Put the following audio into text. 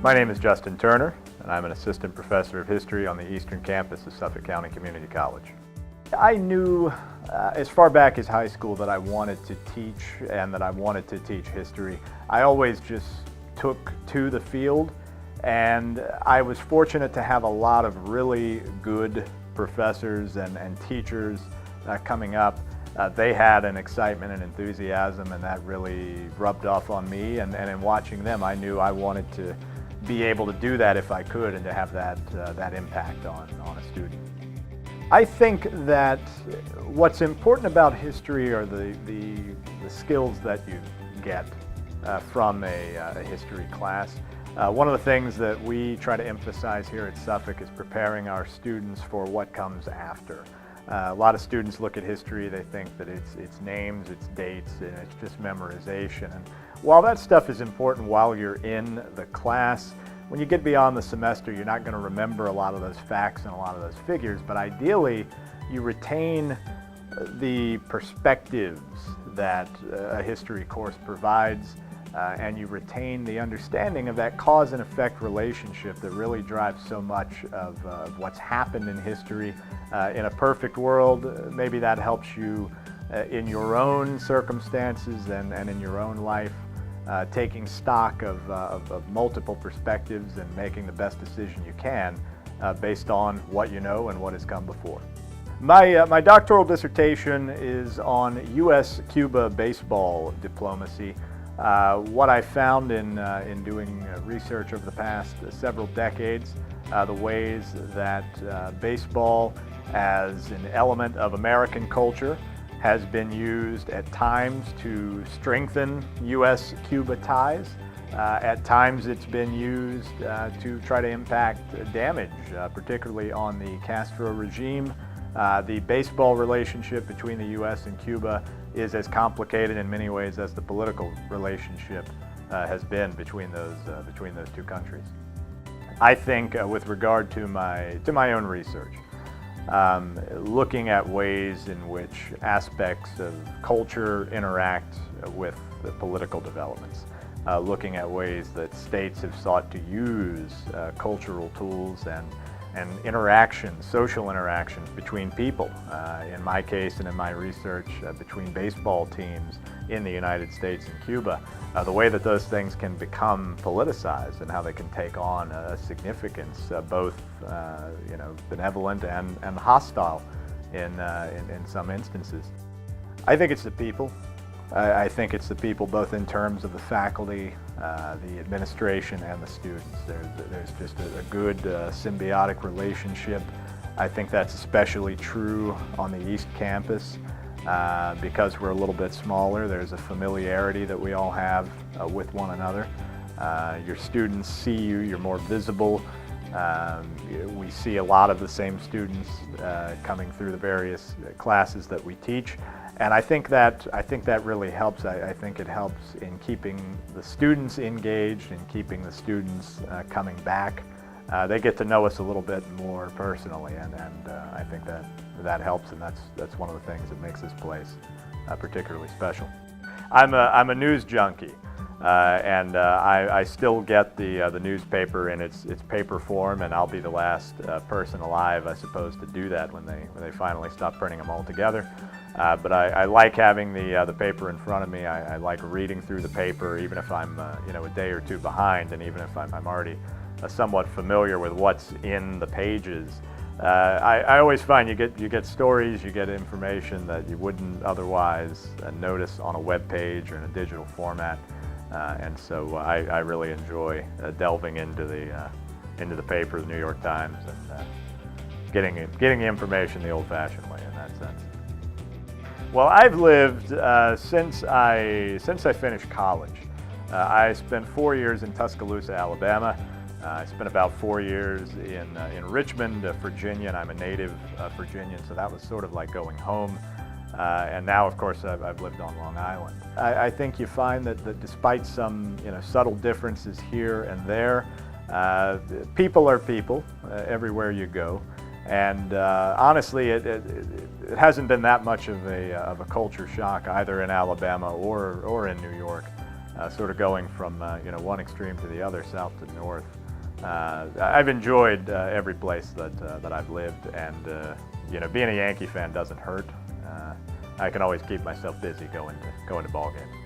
My name is Justin Turner, and I'm an assistant professor of history on the eastern campus of Suffolk County Community College. I knew as far back as high school that I wanted to teach and that I wanted to teach history. I always just took to the field, and I was fortunate to have a lot of really good professors and teachers coming up. They had an excitement and enthusiasm, and that really rubbed off on me, and in watching them I knew I wanted to be able to do that if I could, and to have that impact on a student. I think that what's important about history are the skills that you get from a history class. One of the things that we try to emphasize here at Suffolk is preparing our students for what comes after. A lot of students look at history, they think that it's names, it's dates, and it's just memorization. And while that stuff is important while you're in the class, when you get beyond the semester, you're not going to remember a lot of those facts and a lot of those figures, but ideally you retain the perspectives that a history course provides, and you retain the understanding of that cause and effect relationship that really drives so much of what's happened in history. In a perfect world, maybe that helps you in your own circumstances and in your own life, taking stock of multiple perspectives and making the best decision you can based on what you know and what has come before. My doctoral dissertation is on U.S.-Cuba baseball diplomacy. What I found in doing research over the past several decades, the ways that baseball as an element of American culture has been used at times to strengthen U.S.-Cuba ties. At times it's been used to try to impact damage, particularly on the Castro regime. The baseball relationship between the U.S. and Cuba is as complicated in many ways as the political relationship has been between those two countries. I think with regard to my own research, looking at ways in which aspects of culture interact with the political developments, looking at ways that states have sought to use cultural tools and interactions, social interactions between people, in my case and in my research, between baseball teams in the United States and Cuba, the way that those things can become politicized and how they can take on a significance, both benevolent and hostile in some instances. I think it's the people. I think it's the people both in terms of the faculty, the administration, and the students. There's just a good symbiotic relationship. I think that's especially true on the East Campus. Because we're a little bit smaller, there's a familiarity that we all have with one another. Your students see you, you're more visible. We see a lot of the same students coming through the various classes that we teach. And I think that really helps. I think it helps in keeping the students engaged and keeping the students coming back. They get to know us a little bit more personally, and I think that helps, and that's one of the things that makes this place particularly special. I'm a news junkie, and I still get the newspaper in its paper form, and I'll be the last person alive, I suppose, to do that when they finally stop printing them all together. But I like having the paper in front of me. I like reading through the paper, even if I'm a day or two behind, and even if I'm already somewhat familiar with what's in the pages. I always find you get stories, you get information that you wouldn't otherwise notice on a web page or in a digital format, and so I really enjoy delving into the paper, the New York Times, and getting the information the old-fashioned way in that sense. Well, I've lived since I finished college. I spent 4 years in Tuscaloosa, Alabama. I spent about 4 years in Richmond, Virginia, and I'm a native Virginian, so that was sort of like going home. And now, of course, I've lived on Long Island. I think you find that despite some subtle differences here and there, people are people everywhere you go. And honestly, it hasn't been that much of a culture shock either in Alabama or in New York. sort of going from one extreme to the other, south to north. I've enjoyed every place that I've lived, and being a Yankee fan doesn't hurt. I can always keep myself busy going to ball games.